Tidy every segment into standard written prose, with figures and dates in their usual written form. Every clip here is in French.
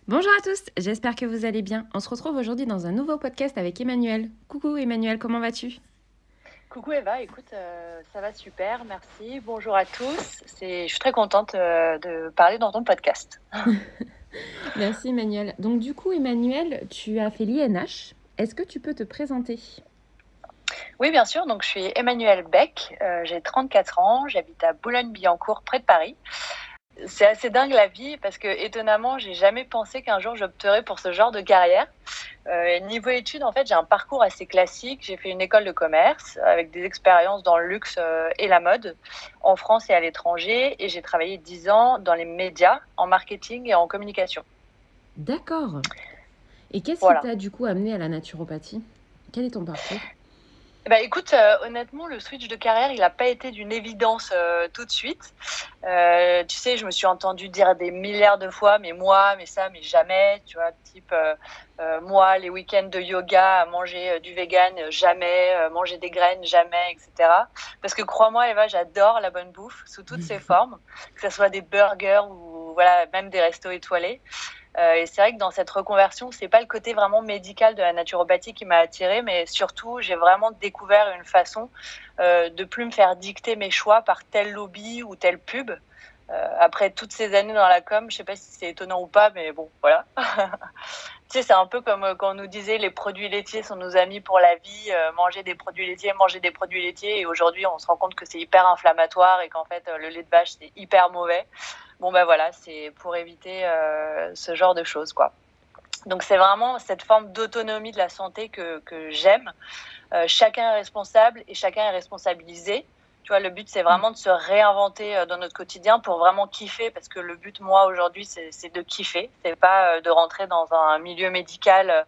Bonjour à tous, j'espère que vous allez bien. On se retrouve aujourd'hui dans un nouveau podcast avec Emmanuel. Coucou Emmanuel, comment vas-tu? Coucou Eva, écoute, ça va super, merci. Bonjour à tous. Je suis très contente de parler dans ton podcast. Merci Emmanuel. Donc du coup Emmanuel, tu as fait l'INH. Est-ce que tu peux te présenter? Oui, bien sûr, donc je suis Emmanuelle Beck, j'ai 34 ans, j'habite à Boulogne-Billancourt, près de Paris. C'est assez dingue la vie parce que étonnamment, j'ai jamais pensé qu'un jour j'opterais pour ce genre de carrière. Niveau études, en fait, j'ai un parcours assez classique. J'ai fait une école de commerce avec des expériences dans le luxe et la mode en France et à l'étranger. Et j'ai travaillé 10 ans dans les médias, en marketing et en communication. D'accord. Et qu'est-ce qui Voilà. t'a du coup amené à la naturopathie? Quel est ton parcours? Bah écoute, honnêtement, le switch de carrière, il n'a pas été d'une évidence tout de suite. Tu sais, je me suis entendue dire des milliards de fois, mais moi, mais ça, mais jamais. Tu vois, type, moi, les week-ends de yoga, à manger du vegan, jamais, manger des graines, jamais, etc. Parce que crois-moi, Eva, j'adore la bonne bouffe sous toutes ses formes, que ce soit des burgers ou voilà, même des restos étoilés. Et c'est vrai que dans cette reconversion, c'est pas le côté vraiment médical de la naturopathie qui m'a attirée, mais surtout, j'ai vraiment découvert une façon de plus me faire dicter mes choix par tel lobby ou telle pub. Après toutes ces années dans la com, je sais pas si c'est étonnant ou pas, mais bon, voilà. Tu sais, c'est un peu comme quand on nous disait les produits laitiers sont nos amis pour la vie, manger des produits laitiers. Et aujourd'hui, on se rend compte que c'est hyper inflammatoire et qu'en fait, le lait de vache, c'est hyper mauvais. Bon, ben voilà, c'est pour éviter ce genre de choses, quoi. Donc, c'est vraiment cette forme d'autonomie de la santé que j'aime. Chacun est responsable et chacun est responsabilisé. Tu vois, le but, c'est vraiment de se réinventer dans notre quotidien pour vraiment kiffer, parce que le but, moi, aujourd'hui, c'est de kiffer. C'est pas de rentrer dans un milieu médical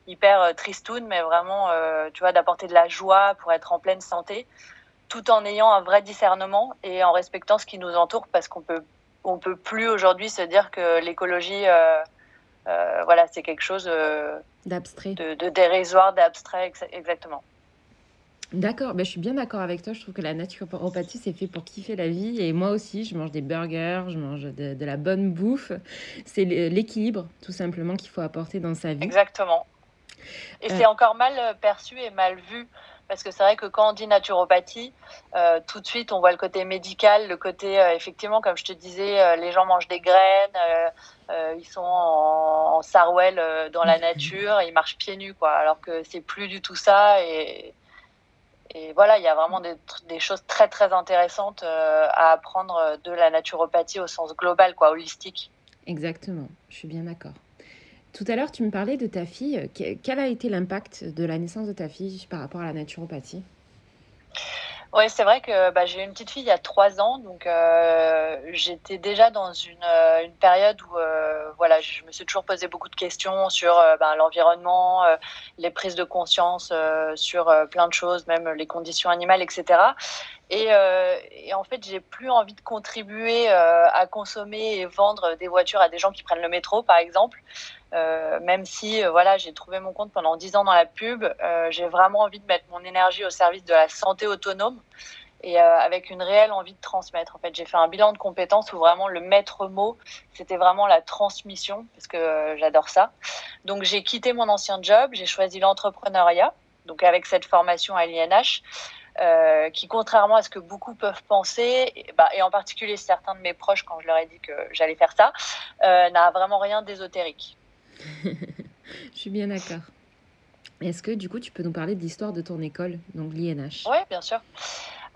hyper tristoun, mais vraiment, tu vois, d'apporter de la joie pour être en pleine santé, tout en ayant un vrai discernement et en respectant ce qui nous entoure, parce on peut plus aujourd'hui se dire que l'écologie, voilà, c'est quelque chose D'abstrait. de dérisoire, d'abstrait, exactement. D'accord, je suis bien d'accord avec toi. Je trouve que la naturopathie, c'est fait pour kiffer la vie. Et moi aussi, je mange des burgers, je mange de la bonne bouffe. C'est l'équilibre, tout simplement, qu'il faut apporter dans sa vie. Exactement. Et Euh, c'est encore mal perçu et mal vu. Parce que c'est vrai que quand on dit naturopathie, tout de suite, on voit le côté médical, le côté, effectivement, comme je te disais, les gens mangent des graines, ils sont en sarouel dans la nature, ils marchent pieds nus, quoi. Alors que c'est plus du tout ça. Et voilà, il y a vraiment des choses très, très intéressantes à apprendre de la naturopathie au sens global, quoi, holistique. Exactement, je suis bien d'accord. Tout à l'heure, tu me parlais de ta fille. Quel a été l'impact de la naissance de ta fille par rapport à la naturopathie? Oui, c'est vrai que bah, j'ai eu une petite fille il y a 3 ans, donc j'étais déjà dans une période où voilà, je me suis toujours posé beaucoup de questions sur ben, l'environnement, les prises de conscience sur plein de choses, même les conditions animales, etc. Et en fait, j'ai plus envie de contribuer à consommer et vendre des voitures à des gens qui prennent le métro, par exemple. Même si voilà, j'ai trouvé mon compte pendant 10 ans dans la pub, j'ai vraiment envie de mettre mon énergie au service de la santé autonome et avec une réelle envie de transmettre. En fait, j'ai fait un bilan de compétences où vraiment le maître mot, c'était vraiment la transmission, parce que j'adore ça. Donc, j'ai quitté mon ancien job, j'ai choisi l'entrepreneuriat, donc avec cette formation à l'INH, qui, contrairement à ce que beaucoup peuvent penser, et en particulier certains de mes proches, quand je leur ai dit que j'allais faire ça, n'a vraiment rien d'ésotérique. Je suis bien d'accord. Est-ce que du coup, tu peux nous parler de l'histoire de ton école, donc l'INH? Oui, bien sûr.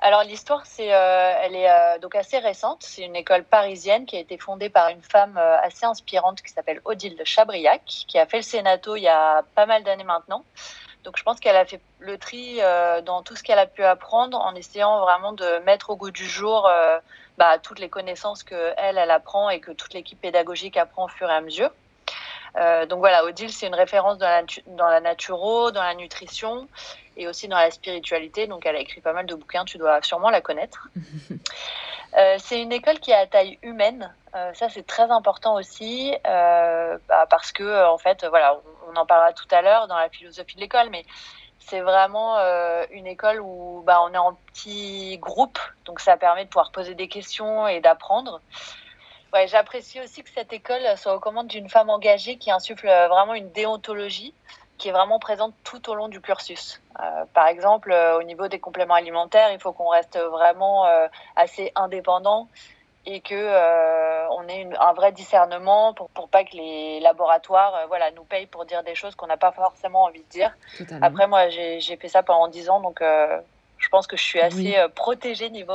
Alors l'histoire, elle est donc assez récente. C'est une école parisienne qui a été fondée par une femme assez inspirante qui s'appelle Odile de Chabriac, qui a fait le Sénato il y a pas mal d'années maintenant. Donc je pense qu'elle a fait le tri dans tout ce qu'elle a pu apprendre en essayant vraiment de mettre au goût du jour toutes les connaissances que elle apprend et que toute l'équipe pédagogique apprend au fur et à mesure. Donc voilà, Odile, c'est une référence dans la naturo, dans la nutrition et aussi dans la spiritualité. Donc elle a écrit pas mal de bouquins, tu dois sûrement la connaître. C'est une école qui est à taille humaine. Ça, c'est très important aussi parce que, en fait, voilà, on en parlera tout à l'heure dans la philosophie de l'école, mais c'est vraiment une école où on est en petits groupes, donc ça permet de pouvoir poser des questions et d'apprendre. Ouais, j'apprécie aussi que cette école soit aux commandes d'une femme engagée qui insuffle vraiment une déontologie qui est vraiment présente tout au long du cursus. Par exemple, au niveau des compléments alimentaires, il faut qu'on reste vraiment assez indépendant et que on ait un vrai discernement pour pas que les laboratoires nous payent pour dire des choses qu'on n'a pas forcément envie de dire. Totalement. Après, moi, j'ai fait ça pendant 10 ans, donc je pense que je suis assez protégée niveau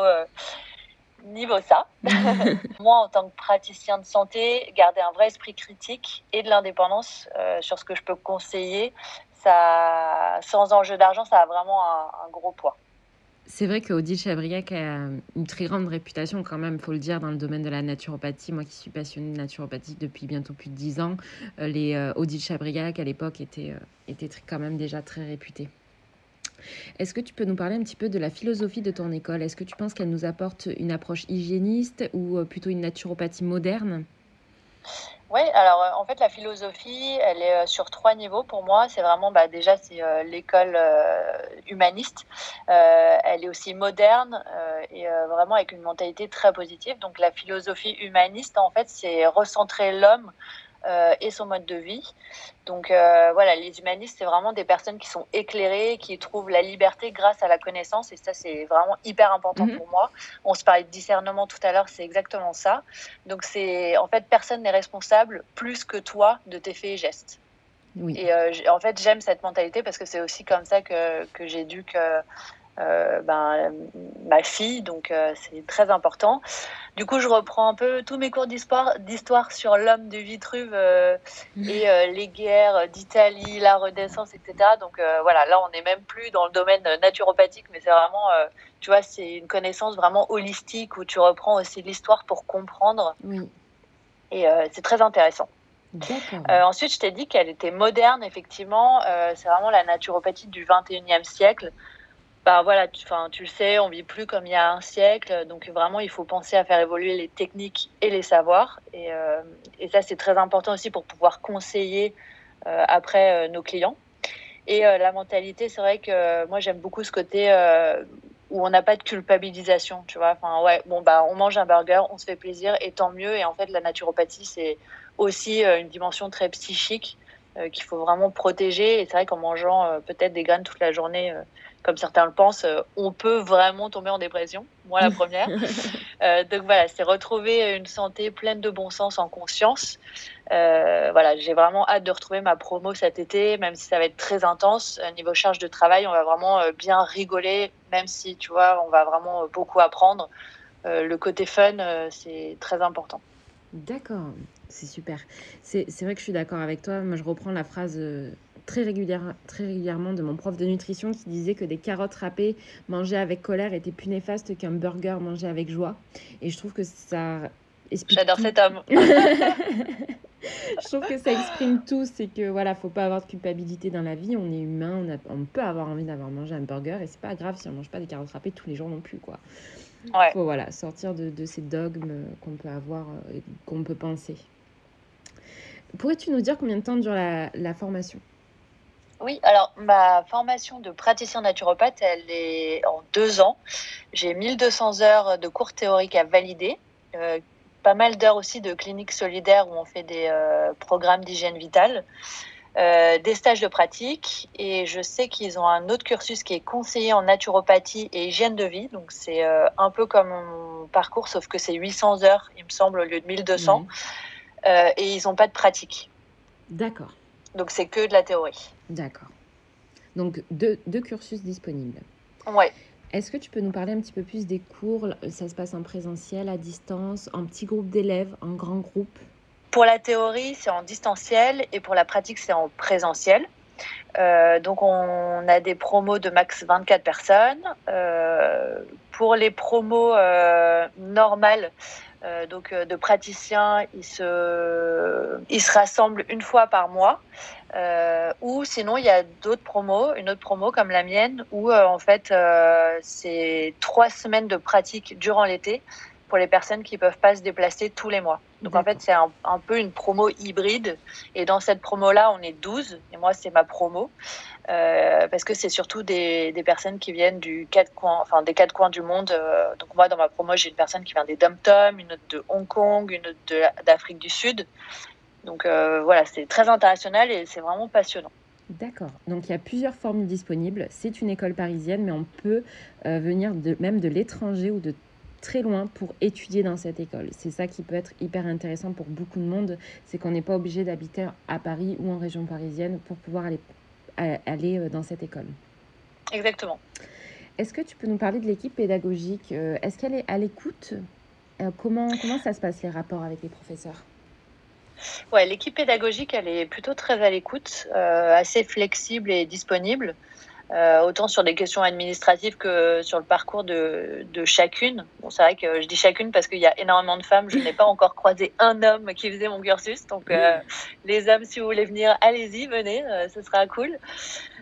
ça. Moi, en tant que praticien de santé, garder un vrai esprit critique et de l'indépendance sur ce que je peux conseiller, ça, sans enjeu d'argent, ça a vraiment un gros poids. C'est vrai que Odile Chabriac a une très grande réputation quand même, faut le dire, dans le domaine de la naturopathie. Moi qui suis passionnée de naturopathie depuis bientôt plus de 10 ans, les Odile Chabriac à l'époque étaient quand même déjà très réputés. Est-ce que tu peux nous parler un petit peu de la philosophie de ton école? Est-ce que tu penses qu'elle nous apporte une approche hygiéniste ou plutôt une naturopathie moderne? Oui, alors en fait, la philosophie, elle est sur 3 niveaux pour moi. C'est vraiment, déjà, c'est l'école humaniste. Elle est aussi moderne et vraiment avec une mentalité très positive. Donc, la philosophie humaniste, en fait, c'est recentrer l'homme et son mode de vie. Donc les humanistes, c'est vraiment des personnes qui sont éclairées, qui trouvent la liberté grâce à la connaissance, et ça, c'est vraiment hyper important pour moi. On se parlait de discernement tout à l'heure, c'est exactement ça. Donc en fait, personne n'est responsable plus que toi de tes faits et gestes. Oui. Et en fait, j'aime cette mentalité parce que c'est aussi comme ça que j'éduque ma fille, donc c'est très important. Du coup, je reprends un peu tous mes cours d'histoire sur l'homme de Vitruve et les guerres d'Italie, la Renaissance, etc. Donc là, on n'est même plus dans le domaine naturopathique, mais c'est vraiment, tu vois, c'est une connaissance vraiment holistique où tu reprends aussi l'histoire pour comprendre. Oui. Et c'est très intéressant. D'accord. Ensuite, je t'ai dit qu'elle était moderne, effectivement. C'est vraiment la naturopathie du 21e siècle. Tu le sais, on vit plus comme il y a un siècle, donc vraiment il faut penser à faire évoluer les techniques et les savoirs, et ça c'est très important aussi pour pouvoir conseiller après nos clients. Et la mentalité, c'est vrai que moi j'aime beaucoup ce côté où on n'a pas de culpabilisation, tu vois. On mange un burger, on se fait plaisir et tant mieux. Et en fait, la naturopathie c'est aussi une dimension très psychique qu'il faut vraiment protéger. Et c'est vrai qu'en mangeant peut-être des graines toute la journée, comme certains le pensent, on peut vraiment tomber en dépression. Moi, la première. Donc voilà, c'est retrouver une santé pleine de bon sens en conscience. J'ai vraiment hâte de retrouver ma promo cet été, même si ça va être très intense. Niveau charge de travail, on va vraiment bien rigoler, même si, tu vois, on va vraiment beaucoup apprendre. Le côté fun, c'est très important. D'accord, c'est super. C'est vrai que je suis d'accord avec toi. Moi, je reprends la phrase très régulièrement de mon prof de nutrition qui disait que des carottes râpées mangées avec colère étaient plus néfastes qu'un burger mangé avec joie. Et je trouve que ça explique J'adore tout. cet homme. Je trouve que ça exprime tout. C'est que voilà, faut pas avoir de culpabilité dans la vie. On est humain, on peut avoir envie d'avoir mangé un burger et c'est pas grave si on mange pas des carottes râpées tous les jours non plus, quoi. Ouais. Faut sortir de ces dogmes qu'on peut avoir et qu'on peut penser. Pourrais-tu nous dire combien de temps dure la formation? Oui, alors ma formation de praticien naturopathe, elle est en 2 ans. J'ai 1200 heures de cours théoriques à valider, pas mal d'heures aussi de clinique solidaire où on fait des programmes d'hygiène vitale, des stages de pratique, et je sais qu'ils ont un autre cursus qui est conseiller en naturopathie et hygiène de vie, donc c'est un peu comme mon parcours, sauf que c'est 800 heures, il me semble, au lieu de 1200, et ils n'ont pas de pratique. D'accord. Donc c'est que de la théorie. D'accord. Donc deux cursus disponibles. Ouais. Est-ce que tu peux nous parler un petit peu plus des cours? Ça se passe en présentiel, à distance, en petits groupes d'élèves, en grands groupes? Pour la théorie, c'est en distanciel, et pour la pratique, c'est en présentiel. Donc on a des promos de max 24 personnes. Pour les promos normales, de praticiens, ils se rassemblent une fois par mois. Ou sinon, il y a d'autres promos, une autre promo comme la mienne, où en fait, c'est 3 semaines de pratique durant l'été pour les personnes qui ne peuvent pas se déplacer tous les mois. Donc en fait, c'est un peu une promo hybride. Et dans cette promo-là, on est 12. Et moi, c'est ma promo. Parce que c'est surtout des personnes qui viennent des quatre coins du monde. Donc moi, dans ma promo, j'ai une personne qui vient des Dom-Tom, une autre de Hong Kong, une autre d'Afrique du Sud. Donc voilà, c'est très international et c'est vraiment passionnant. D'accord. Donc il y a plusieurs formules disponibles. C'est une école parisienne, mais on peut venir même de l'étranger ou de très loin pour étudier dans cette école. C'est ça qui peut être hyper intéressant pour beaucoup de monde, c'est qu'on n'est pas obligé d'habiter à Paris ou en région parisienne pour pouvoir aller dans cette école. Exactement. Est-ce que tu peux nous parler de l'équipe pédagogique? Est-ce qu'elle est à l'écoute? Comment ça se passe les rapports avec les professeurs? Ouais, l'équipe pédagogique, elle est plutôt très à l'écoute, assez flexible et disponible, autant sur des questions administratives que sur le parcours de chacune. Bon, c'est vrai que je dis chacune parce qu'il y a énormément de femmes. Je n'ai pas encore croisé un homme qui faisait mon cursus. Donc, les hommes, si vous voulez venir, allez-y, venez, ce sera cool.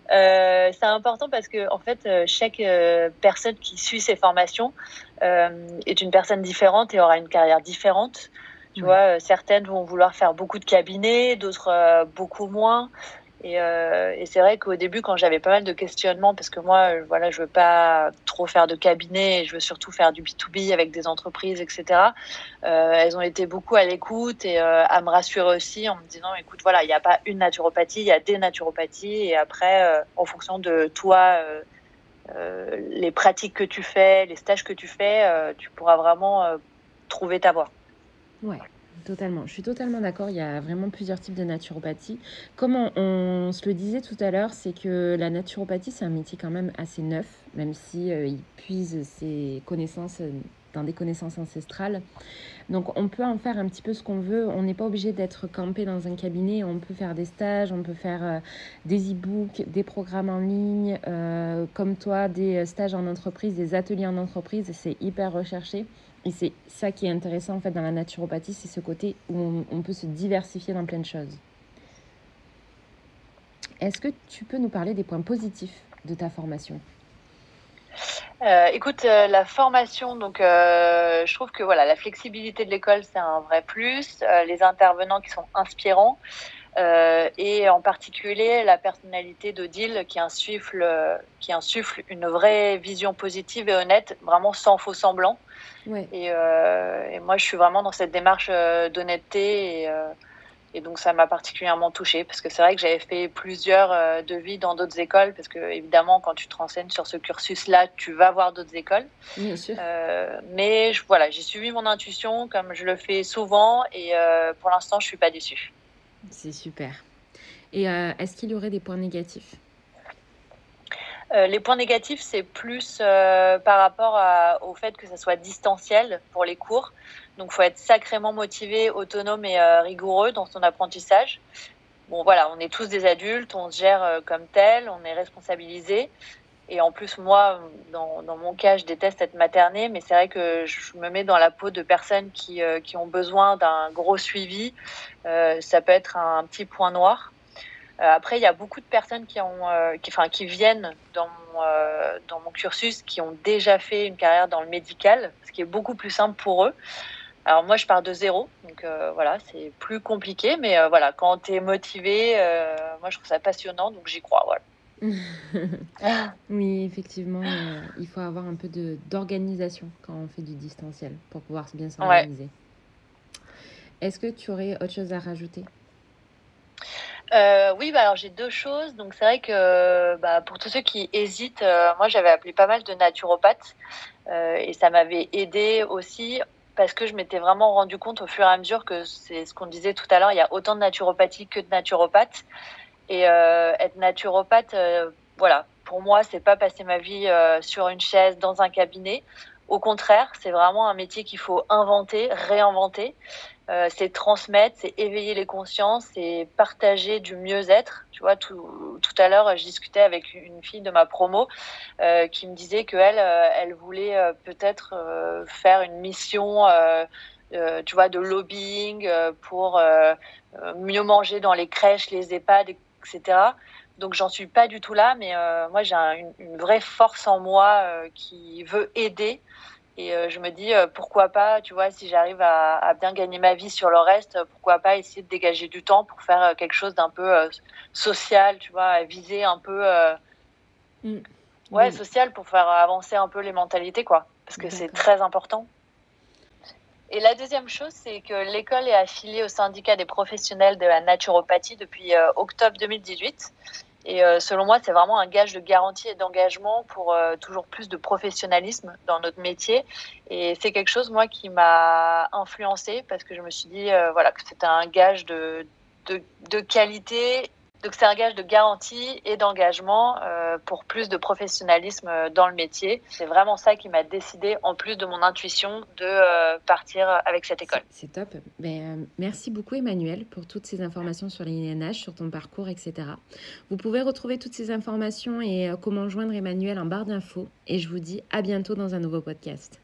C'est important parce que en fait, chaque personne qui suit ces formations est une personne différente et aura une carrière différente. Tu vois, certaines vont vouloir faire beaucoup de cabinets, d'autres beaucoup moins. Et c'est vrai qu'au début, quand j'avais pas mal de questionnements, parce que moi, voilà, je veux pas trop faire de cabinet, je veux surtout faire du B2B avec des entreprises, etc. Elles ont été beaucoup à l'écoute et à me rassurer aussi en me disant, écoute, voilà, il n'y a pas une naturopathie, il y a des naturopathies. Et après, en fonction de toi, les pratiques que tu fais, les stages que tu fais, tu pourras vraiment trouver ta voie. Ouais, totalement. Je suis totalement d'accord. Il y a vraiment plusieurs types de naturopathie. Comme on se le disait tout à l'heure, c'est que la naturopathie, c'est un métier quand même assez neuf, même si il puise ses connaissances dans des connaissances ancestrales. Donc on peut en faire un petit peu ce qu'on veut. On n'est pas obligé d'être campé dans un cabinet. On peut faire des stages, on peut faire des e-books, des programmes en ligne, comme toi, des stages en entreprise, des ateliers en entreprise. C'est hyper recherché. Et c'est ça qui est intéressant en fait dans la naturopathie, c'est ce côté où on peut se diversifier dans plein de choses. Est-ce que tu peux nous parler des points positifs de ta formation? Écoute, la formation, donc je trouve que voilà, la flexibilité de l'école, c'est un vrai plus. Les intervenants qui sont inspirants et en particulier la personnalité d'Odile qui insuffle une vraie vision positive et honnête, vraiment sans faux semblant. Ouais. Et moi, je suis vraiment dans cette démarche d'honnêteté et donc, ça m'a particulièrement touchée parce que c'est vrai que j'avais fait plusieurs devis dans d'autres écoles parce que, évidemment, quand tu te renseignes sur ce cursus-là, tu vas voir d'autres écoles. Bien sûr. Mais voilà, j'ai suivi mon intuition comme je le fais souvent et pour l'instant, je ne suis pas déçue. C'est super. Et est-ce qu'il y aurait des points négatifs? Les points négatifs, c'est plus par rapport au fait que ça soit distanciel pour les cours. Donc, il faut être sacrément motivé, autonome et rigoureux dans son apprentissage. Bon, voilà, on est tous des adultes, on se gère comme tel, on est responsabilisé. Et en plus, moi, dans mon cas, je déteste être maternée, mais c'est vrai que je me mets dans la peau de personnes qui ont besoin d'un gros suivi. Ça peut être un petit point noir. Après, il y a beaucoup de personnes qui viennent dans mon cursus, qui ont déjà fait une carrière dans le médical, ce qui est beaucoup plus simple pour eux. Alors moi, je pars de zéro, donc voilà, c'est plus compliqué, mais voilà, quand tu es motivé, moi, je trouve ça passionnant, donc j'y crois, voilà. Oui, effectivement, il faut avoir un peu d'organisation quand on fait du distanciel pour pouvoir bien s'organiser. Ouais. Est-ce que tu aurais autre chose à rajouter? Oui, alors j'ai 2 choses. Donc c'est vrai que pour tous ceux qui hésitent, moi j'avais appelé pas mal de naturopathes et ça m'avait aidée aussi parce que je m'étais vraiment rendu compte au fur et à mesure que c'est ce qu'on disait tout à l'heure, il y a autant de naturopathie que de naturopathes. Et être naturopathe, voilà, pour moi, c'est pas passer ma vie sur une chaise dans un cabinet. Au contraire, c'est vraiment un métier qu'il faut inventer, réinventer. C'est transmettre, c'est éveiller les consciences, c'est partager du mieux-être. Tu vois, tout à l'heure, je discutais avec une fille de ma promo qui me disait qu'elle elle voulait peut-être faire une mission tu vois, de lobbying pour mieux manger dans les crèches, les EHPAD, etc. Donc, j'en suis pas du tout là, mais moi, j'ai une vraie force en moi qui veut aider Et je me dis, pourquoi pas, tu vois, si j'arrive à bien gagner ma vie sur le reste, pourquoi pas essayer de dégager du temps pour faire quelque chose d'un peu social, tu vois, viser un peu, Mm. ouais, Oui, social pour faire avancer un peu les mentalités, quoi. Parce que c'est d'accord. très important. Et la deuxième chose, c'est que l'école est affiliée au syndicat des professionnels de la naturopathie depuis octobre 2018. Et selon moi, c'est vraiment un gage de garantie et d'engagement pour toujours plus de professionnalisme dans notre métier. Et c'est quelque chose, moi, qui m'a influencée parce que je me suis dit voilà, que c'était un gage de qualité. Donc, c'est un gage de garantie et d'engagement pour plus de professionnalisme dans le métier. C'est vraiment ça qui m'a décidé, en plus de mon intuition, de partir avec cette école. C'est top. Ben, merci beaucoup Emmanuel pour toutes ces informations sur l'INH, sur ton parcours, etc. Vous pouvez retrouver toutes ces informations et comment joindre Emmanuel en barre d'infos. Et je vous dis à bientôt dans un nouveau podcast.